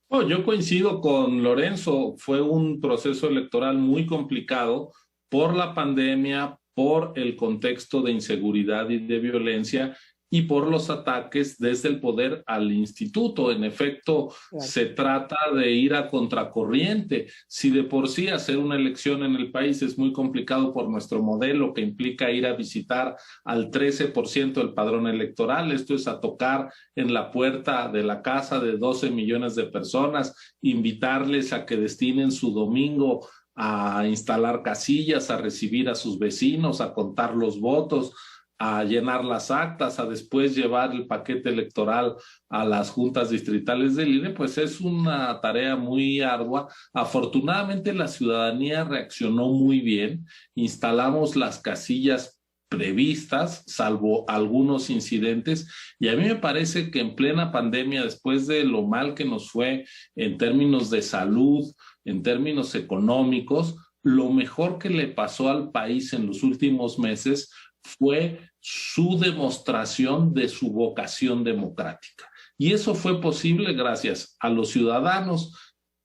Oh, yo coincido con Lorenzo, fue un proceso electoral muy complicado por la pandemia, por el contexto de inseguridad y de violencia y por los ataques desde el poder al instituto. En efecto, claro, se trata de ir a contracorriente. Si de por sí hacer una elección en el país es muy complicado por nuestro modelo, que implica ir a visitar al 13% del padrón electoral, esto es a tocar en la puerta de la casa de 12 millones de personas, invitarles a que destinen su domingo a instalar casillas, a recibir a sus vecinos, a contar los votos, a llenar las actas, a después llevar el paquete electoral a las juntas distritales del INE, pues es una tarea muy ardua. Afortunadamente la ciudadanía reaccionó muy bien, instalamos las casillas previstas, salvo algunos incidentes, y a mí me parece que en plena pandemia, después de lo mal que nos fue en términos de salud, en términos económicos, lo mejor que le pasó al país en los últimos meses fue su demostración de su vocación democrática. Y eso fue posible gracias a los ciudadanos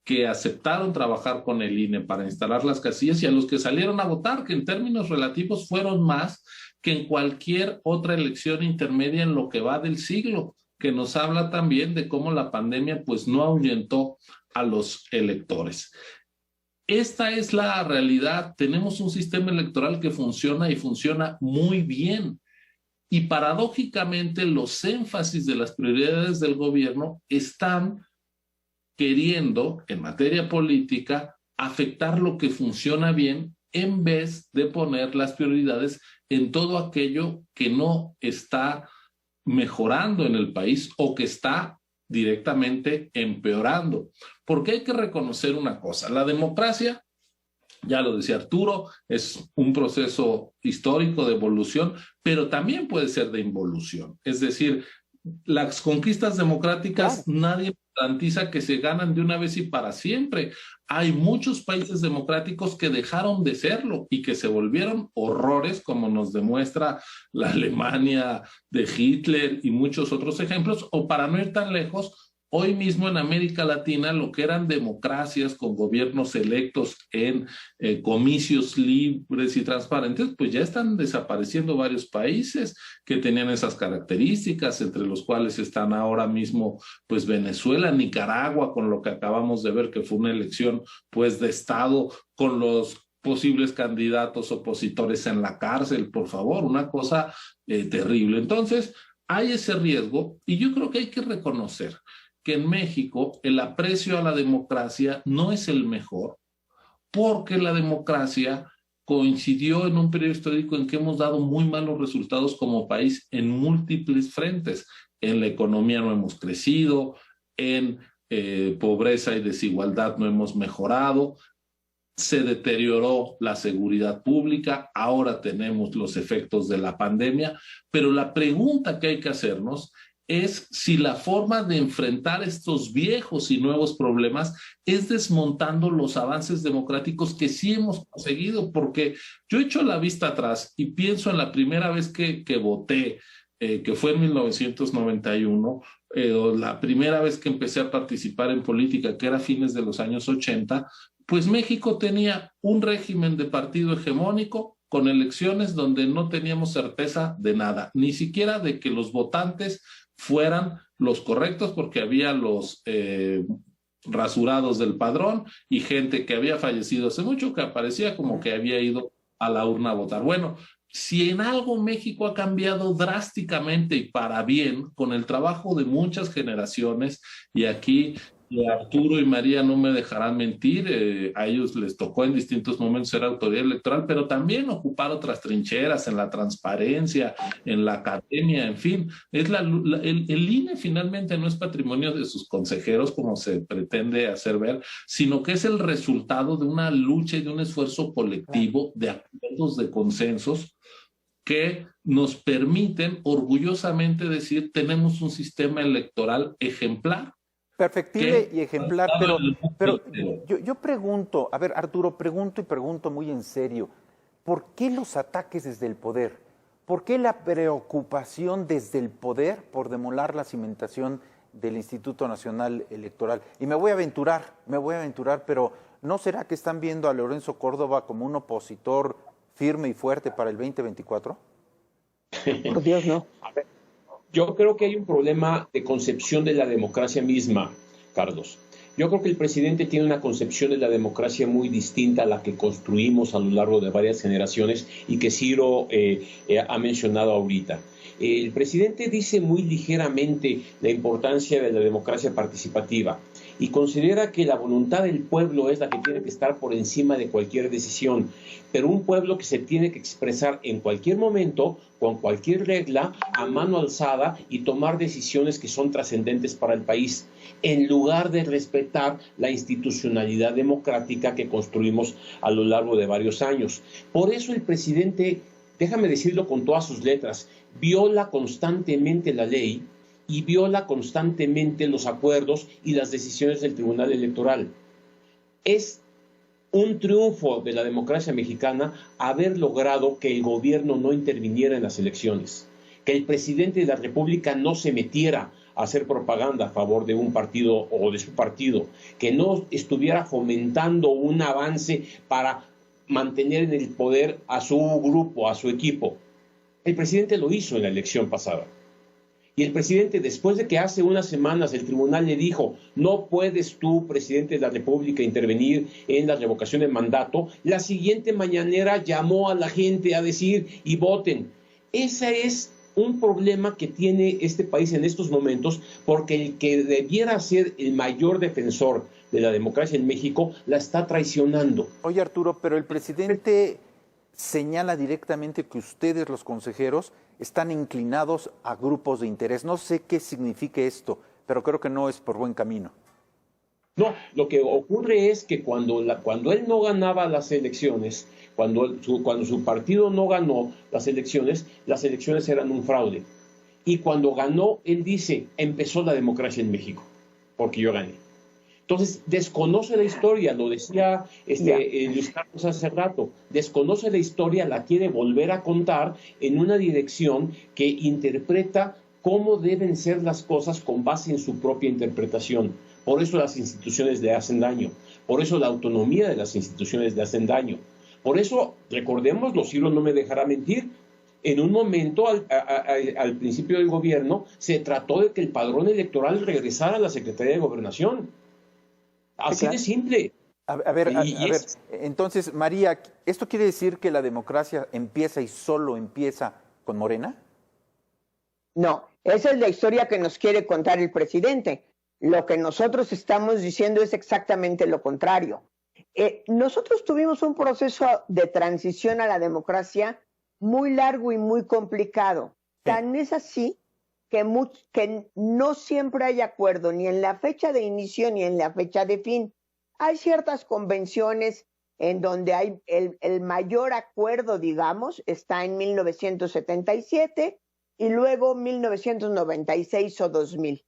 que aceptaron trabajar con el INE para instalar las casillas y a los que salieron a votar, que en términos relativos fueron más que en cualquier otra elección intermedia en lo que va del siglo, que nos habla también de cómo la pandemia pues no ahuyentó a los electores. Esta es la realidad. Tenemos un sistema electoral que funciona y funciona muy bien. Y paradójicamente los énfasis de las prioridades del gobierno están queriendo, en materia política, afectar lo que funciona bien en vez de poner las prioridades en todo aquello que no está mejorando en el país o que está directamente empeorando. Porque hay que reconocer una cosa, la democracia, ya lo decía Arturo, es un proceso histórico de evolución, pero también puede ser de involución. Es decir, las conquistas democráticas, nadie garantiza que se ganan de una vez y para siempre. Hay muchos países democráticos que dejaron de serlo y que se volvieron horrores, como nos demuestra la Alemania de Hitler y muchos otros ejemplos, o para no ir tan lejos, hoy mismo en América Latina, lo que eran democracias con gobiernos electos en comicios libres y transparentes, pues ya están desapareciendo varios países que tenían esas características, entre los cuales están ahora mismo pues Venezuela, Nicaragua, con lo que acabamos de ver que fue una elección pues de Estado con los posibles candidatos opositores en la cárcel, por favor, una cosa terrible. Entonces, hay ese riesgo y yo creo que hay que reconocer que en México el aprecio a la democracia no es el mejor, porque la democracia coincidió en un periodo histórico en que hemos dado muy malos resultados como país en múltiples frentes. En la economía no hemos crecido, en pobreza y desigualdad no hemos mejorado, se deterioró la seguridad pública, ahora tenemos los efectos de la pandemia, pero la pregunta que hay que hacernos es si la forma de enfrentar estos viejos y nuevos problemas es desmontando los avances democráticos que sí hemos conseguido, porque yo echo la vista atrás y pienso en la primera vez que voté, que fue en 1991, la primera vez que empecé a participar en política, que era a fines de los años 80, pues México tenía un régimen de partido hegemónico con elecciones donde no teníamos certeza de nada, ni siquiera de que los votantes fueran los correctos, porque había los rasurados del padrón y gente que había fallecido hace mucho que aparecía como que había ido a la urna a votar. Bueno, si en algo México ha cambiado drásticamente y para bien con el trabajo de muchas generaciones, y aquí Arturo y María no me dejarán mentir, a ellos les tocó en distintos momentos ser autoridad electoral, pero también ocupar otras trincheras en la transparencia, en la academia, en fin. El INE finalmente no es patrimonio de sus consejeros, como se pretende hacer ver, sino que es el resultado de una lucha y de un esfuerzo colectivo, de acuerdos, de consensos, que nos permiten orgullosamente decir tenemos un sistema electoral ejemplar. Perfectible y ejemplar, pero yo pregunto, a ver, Arturo, pregunto muy en serio, ¿por qué los ataques desde el poder? ¿Por qué la preocupación desde el poder por demoler la cimentación del Instituto Nacional Electoral? Y me voy a aventurar, pero ¿no será que están viendo a Lorenzo Córdoba como un opositor firme y fuerte para el 2024? Por Dios, no. A ver. Yo creo que hay un problema de concepción de la democracia misma, Carlos. Yo creo que el presidente tiene una concepción de la democracia muy distinta a la que construimos a lo largo de varias generaciones y que Ciro ha mencionado ahorita. El presidente dice muy ligeramente la importancia de la democracia participativa y considera que la voluntad del pueblo es la que tiene que estar por encima de cualquier decisión, pero un pueblo que se tiene que expresar en cualquier momento, con cualquier regla, a mano alzada y tomar decisiones que son trascendentes para el país, en lugar de respetar la institucionalidad democrática que construimos a lo largo de varios años. Por eso el presidente déjame decirlo con todas sus letras, viola constantemente la ley y viola constantemente los acuerdos y las decisiones del Tribunal Electoral. Es un triunfo de la democracia mexicana haber logrado que el gobierno no interviniera en las elecciones, que el presidente de la República no se metiera a hacer propaganda a favor de un partido o de su partido, que no estuviera fomentando un avance para mantener en el poder a su grupo, a su equipo. El presidente lo hizo en la elección pasada. Y el presidente, después de que hace unas semanas el tribunal le dijo, no puedes tú, presidente de la República, intervenir en la revocación de mandato, la siguiente mañanera llamó a la gente a decir, y voten. Ese es un problema que tiene este país en estos momentos, porque el que debiera ser el mayor defensor de la democracia en México la está traicionando. Oye, Arturo, pero el presidente señala directamente que ustedes, los consejeros, están inclinados a grupos de interés. No sé qué significa esto, pero creo que no es por buen camino. No, lo que ocurre es que cuando él no ganaba las elecciones, cuando su partido no ganó las elecciones eran un fraude. Y cuando ganó, él dice, empezó la democracia en México, porque yo gané. Entonces, desconoce la historia, lo decía Luis Carlos hace rato, desconoce la historia, la quiere volver a contar en una dirección que interpreta cómo deben ser las cosas con base en su propia interpretación. Por eso las instituciones le hacen daño, por eso la autonomía de las instituciones le hacen daño. Por eso, recordémoslo, Ciro no me dejará mentir, en un momento al principio del gobierno se trató de que el padrón electoral regresara a la Secretaría de Gobernación. Así de simple. A ver, entonces, María, ¿esto quiere decir que la democracia empieza y solo empieza con Morena? No, esa es la historia que nos quiere contar el presidente. Lo que nosotros estamos diciendo es exactamente lo contrario. Nosotros tuvimos un proceso de transición a la democracia muy largo y muy complicado. Tan es así que no siempre hay acuerdo ni en la fecha de inicio ni en la fecha de fin. Hay ciertas convenciones en donde hay el mayor acuerdo, digamos, está en 1977 y luego 1996 o 2000.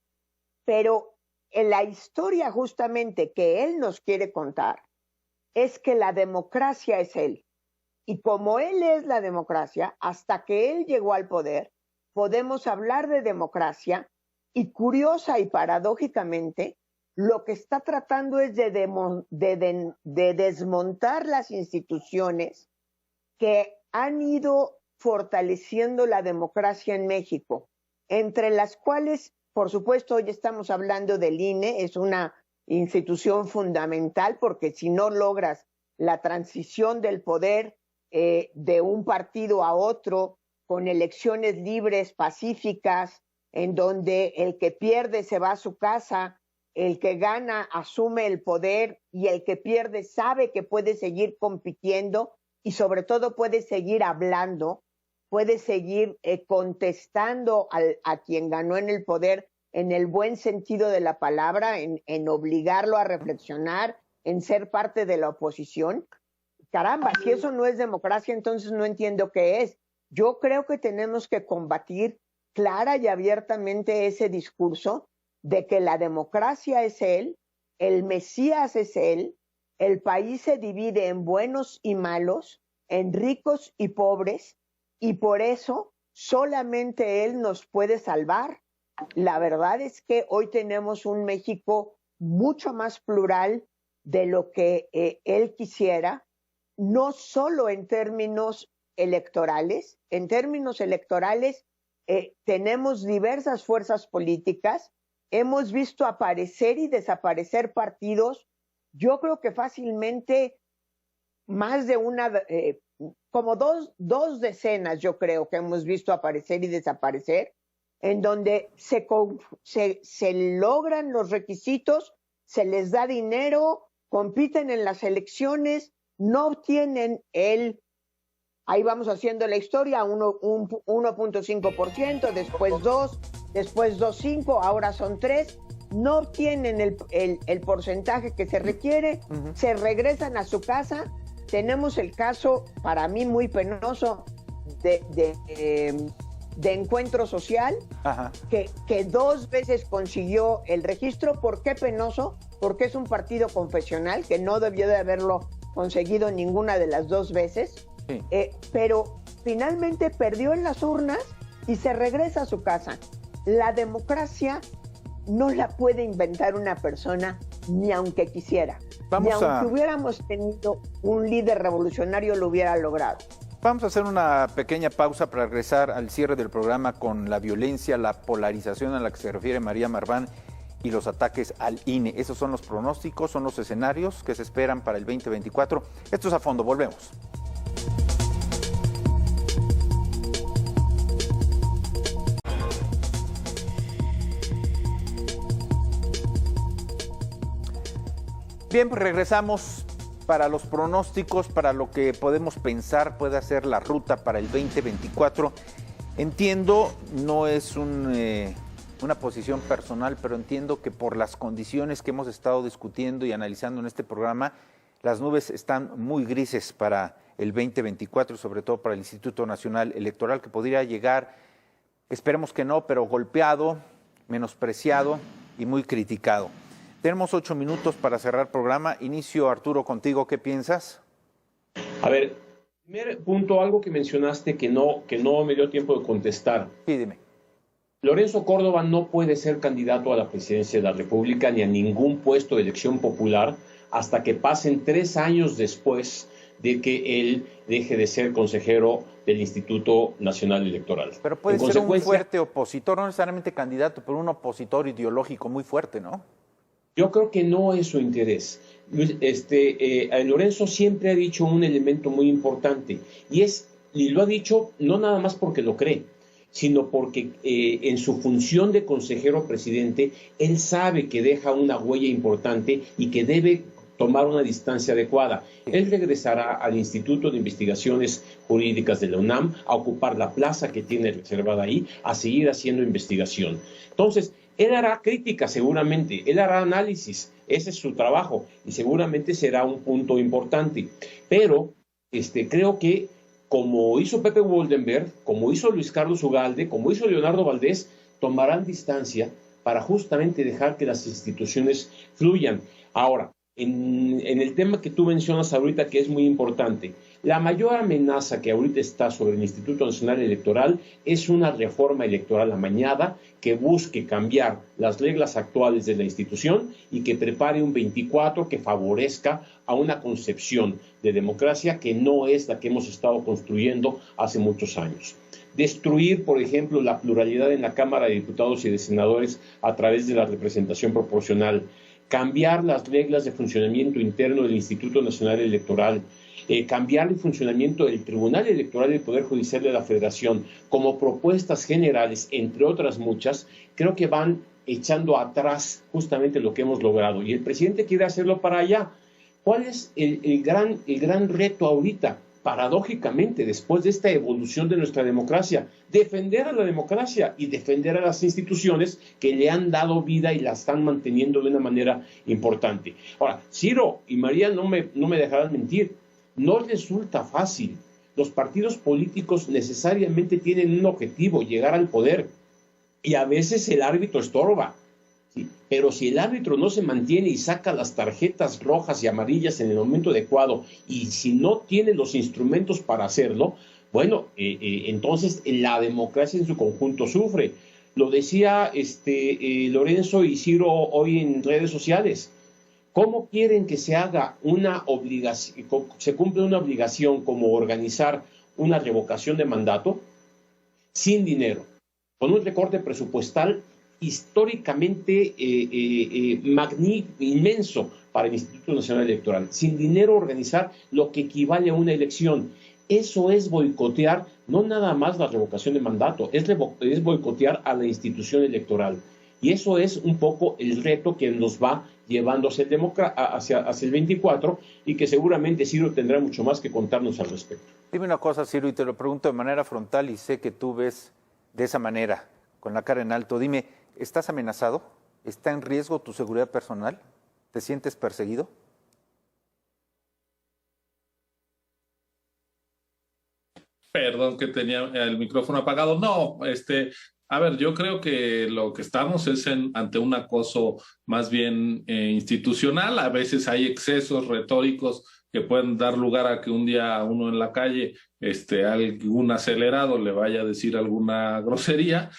Pero en la historia justamente que él nos quiere contar es que la democracia es él. Y como él es la democracia, hasta que él llegó al poder, podemos hablar de democracia y curiosa y paradójicamente, lo que está tratando es de desmontar las instituciones que han ido fortaleciendo la democracia en México, entre las cuales, por supuesto, hoy estamos hablando del INE, es una institución fundamental porque si no logras la transición del poder de un partido a otro, con elecciones libres, pacíficas, en donde el que pierde se va a su casa, el que gana asume el poder y el que pierde sabe que puede seguir compitiendo y sobre todo puede seguir hablando, puede seguir contestando a quien ganó en el poder en el buen sentido de la palabra, en obligarlo a reflexionar, en ser parte de la oposición. Caramba, si eso no es democracia, entonces no entiendo qué es. Yo creo que tenemos que combatir clara y abiertamente ese discurso de que la democracia es él, el Mesías es él, el país se divide en buenos y malos, en ricos y pobres, y por eso solamente él nos puede salvar. La verdad es que hoy tenemos un México mucho más plural de lo que él quisiera, no solo en términos electorales. En términos electorales tenemos diversas fuerzas políticas, hemos visto aparecer y desaparecer partidos, yo creo que fácilmente más de como dos decenas yo creo que hemos visto aparecer y desaparecer, en donde se logran los requisitos, se les da dinero, compiten en las elecciones, no obtienen ahí vamos haciendo la historia, 1.5%, después 2%, después 2.5%, ahora son 3%, no obtienen el porcentaje que se requiere, se regresan a su casa. Tenemos el caso, para mí muy penoso, de Encuentro Social, que 2 veces consiguió el registro. ¿Por qué penoso? Porque es un partido confesional que no debió de haberlo conseguido ninguna de las 2 veces, sí. Pero finalmente perdió en las urnas y se regresa a su casa. La democracia no la puede inventar una persona, ni aunque quisiera. Ni aunque hubiéramos tenido un líder revolucionario lo hubiera logrado. Vamos a hacer una pequeña pausa para regresar al cierre del programa con la violencia, la polarización a la que se refiere María Marván y los ataques al INE. Esos son los pronósticos, son los escenarios que se esperan para el 2024. Esto es A Fondo, volvemos. Bien, pues regresamos para los pronósticos, para lo que podemos pensar puede ser la ruta para el 2024. Entiendo, no es una posición personal, pero entiendo que por las condiciones que hemos estado discutiendo y analizando en este programa, las nubes están muy grises para el 2024, sobre todo para el Instituto Nacional Electoral, que podría llegar, esperemos que no, pero golpeado, menospreciado y muy criticado. Tenemos 8 minutos para cerrar programa. Inicio, Arturo, contigo. ¿Qué piensas? A ver, primer punto, algo que mencionaste que no me dio tiempo de contestar. Sí, dime. Lorenzo Córdoba no puede ser candidato a la presidencia de la República ni a ningún puesto de elección popular hasta que pasen 3 años después de que él deje de ser consejero del Instituto Nacional Electoral. Pero puede ser un fuerte opositor, no necesariamente candidato, pero un opositor ideológico muy fuerte, ¿no? Yo creo que no es su interés. Lorenzo siempre ha dicho un elemento muy importante y lo ha dicho no nada más porque lo cree, sino porque en su función de consejero presidente, él sabe que deja una huella importante y que debe tomar una distancia adecuada. Él regresará al Instituto de Investigaciones Jurídicas de la UNAM a ocupar la plaza que tiene reservada ahí, a seguir haciendo investigación. Entonces, él hará crítica seguramente, él hará análisis, ese es su trabajo y seguramente será un punto importante. Pero creo que como hizo Pepe Woldenberg, como hizo Luis Carlos Ugalde, como hizo Leonardo Valdés, tomarán distancia para justamente dejar que las instituciones fluyan. Ahora, en el tema que tú mencionas ahorita, que es muy importante, la mayor amenaza que ahorita está sobre el Instituto Nacional Electoral es una reforma electoral amañada que busque cambiar las reglas actuales de la institución y que prepare un 24 que favorezca a una concepción de democracia que no es la que hemos estado construyendo hace muchos años. Destruir, por ejemplo, la pluralidad en la Cámara de Diputados y de Senadores a través de la representación proporcional, cambiar las reglas de funcionamiento interno del Instituto Nacional Electoral, cambiar el funcionamiento del Tribunal Electoral y del Poder Judicial de la Federación como propuestas generales, entre otras muchas, creo que van echando atrás justamente lo que hemos logrado. Y el presidente quiere hacerlo para allá. ¿Cuál es el gran reto ahorita? Paradójicamente, después de esta evolución de nuestra democracia, defender a la democracia y defender a las instituciones que le han dado vida y la están manteniendo de una manera importante. Ahora, Ciro y María no me dejarán mentir, no resulta fácil. Los partidos políticos necesariamente tienen un objetivo, llegar al poder, y a veces el árbitro estorba. ¿Sí? Pero si el árbitro no se mantiene y saca las tarjetas rojas y amarillas en el momento adecuado, y si no tiene los instrumentos para hacerlo, bueno, entonces la democracia en su conjunto sufre. Lo decía Lorenzo y Ciro hoy en redes sociales. ¿Cómo quieren que se haga una obligación, se cumple una obligación como organizar una revocación de mandato sin dinero, con un recorte presupuestal históricamente inmenso para el Instituto Nacional Electoral, sin dinero organizar lo que equivale a una elección? Eso es boicotear no nada más la revocación de mandato, es boicotear a la institución electoral. Y eso es un poco el reto que nos va llevando hacia el 24 y que seguramente Ciro tendrá mucho más que contarnos al respecto. Dime una cosa, Ciro, y te lo pregunto de manera frontal y sé que tú ves de esa manera, con la cara en alto. Dime, ¿estás amenazado? ¿Está en riesgo tu seguridad personal? ¿Te sientes perseguido? Perdón que tenía el micrófono apagado. No, a ver, yo creo que lo que estamos es ante un acoso más bien institucional. A veces hay excesos retóricos que pueden dar lugar a que un día uno en la calle, algún acelerado le vaya a decir alguna grosería.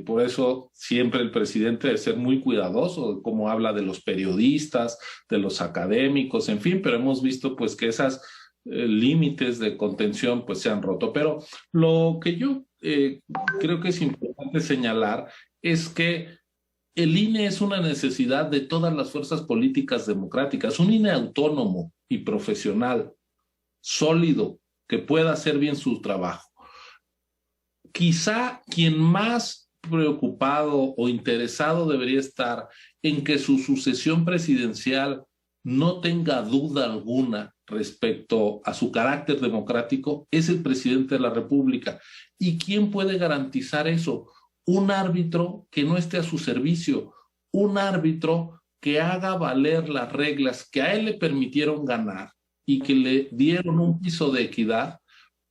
Por eso siempre el presidente debe ser muy cuidadoso de cómo habla de los periodistas, de los académicos, en fin, pero hemos visto pues que esas límites de contención pues se han roto. Pero lo que yo creo que es importante señalar es que el INE es una necesidad de todas las fuerzas políticas democráticas, un INE autónomo y profesional, sólido, que pueda hacer bien su trabajo. Quizá quien más preocupado o interesado debería estar en que su sucesión presidencial no tenga duda alguna respecto a su carácter democrático es el presidente de la República. ¿Y quién puede garantizar eso? Un árbitro que no esté a su servicio, un árbitro que haga valer las reglas que a él le permitieron ganar y que le dieron un piso de equidad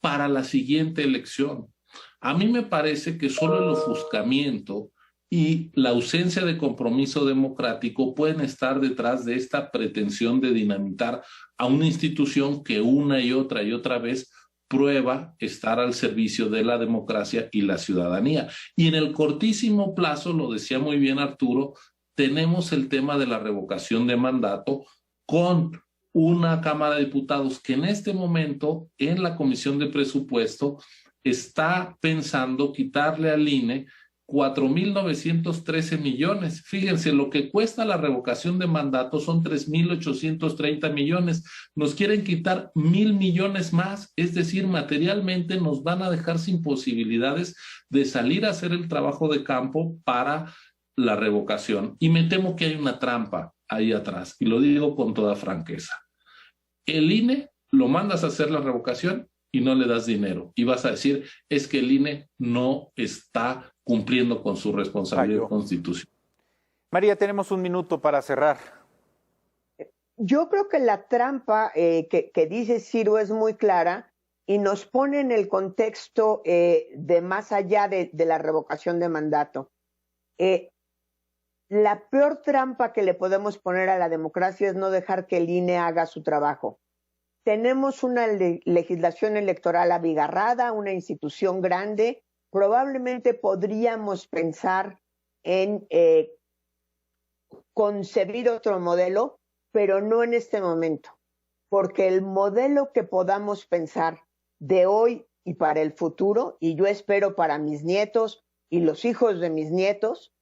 para la siguiente elección. A mí me parece que solo el ofuscamiento y la ausencia de compromiso democrático pueden estar detrás de esta pretensión de dinamitar a una institución que una y otra vez prueba estar al servicio de la democracia y la ciudadanía. Y en el cortísimo plazo, lo decía muy bien Arturo, tenemos el tema de la revocación de mandato con una Cámara de Diputados que en este momento en la Comisión de Presupuesto está pensando quitarle al INE 4.913 millones. Fíjense, lo que cuesta la revocación de mandato son 3.830 millones. Nos quieren quitar 1.000 millones más, es decir, materialmente nos van a dejar sin posibilidades de salir a hacer el trabajo de campo para la revocación. Y me temo que hay una trampa ahí atrás, y lo digo con toda franqueza. El INE lo mandas a hacer la revocación y no le das dinero. Y vas a decir, es que el INE no está cumpliendo con su responsabilidad constitucional. María, tenemos un minuto para cerrar. Yo creo que la trampa que dice Ciro es muy clara y nos pone en el contexto de más allá de la revocación de mandato. La peor trampa que le podemos poner a la democracia es no dejar que el INE haga su trabajo. Tenemos una legislación electoral abigarrada, una institución grande. Probablemente podríamos pensar en concebir otro modelo, pero no en este momento, porque el modelo que podamos pensar de hoy y para el futuro, y yo espero para mis nietos y los hijos de mis nietos,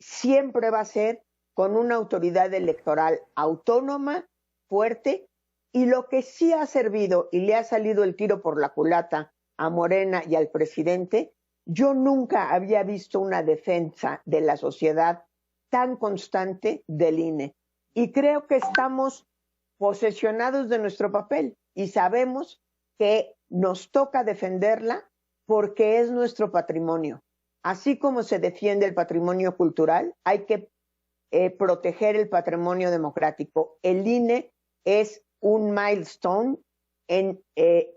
siempre va a ser con una autoridad electoral autónoma, fuerte, y lo que sí ha servido y le ha salido el tiro por la culata a Morena y al presidente, yo nunca había visto una defensa de la sociedad tan constante del INE. Y creo que estamos posesionados de nuestro papel y sabemos que nos toca defenderla porque es nuestro patrimonio. Así como se defiende el patrimonio cultural, hay que proteger el patrimonio democrático. El INE es un milestone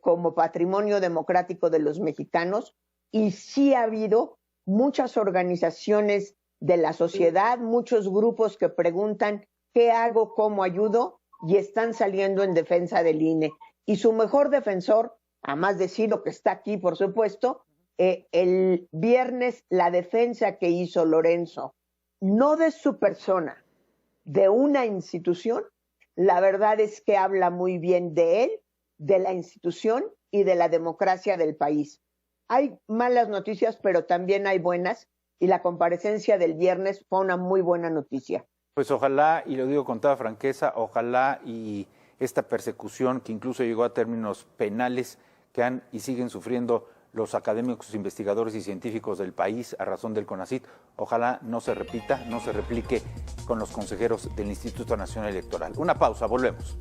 como patrimonio democrático de los mexicanos. Y sí ha habido muchas organizaciones de la sociedad, muchos grupos que preguntan qué hago, cómo ayudo, y están saliendo en defensa del INE. Y su mejor defensor, además de Ciro, que está aquí, por supuesto, el viernes la defensa que hizo Lorenzo, no de su persona, de una institución, la verdad es que habla muy bien de él, de la institución y de la democracia del país. Hay malas noticias, pero también hay buenas, y la comparecencia del viernes fue una muy buena noticia. Pues ojalá, y lo digo con toda franqueza, ojalá y esta persecución que incluso llegó a términos penales que han y siguen sufriendo los académicos, investigadores y científicos del país a razón del CONACYT, ojalá no se repita, no se replique con los consejeros del Instituto Nacional Electoral. Una pausa, volvemos.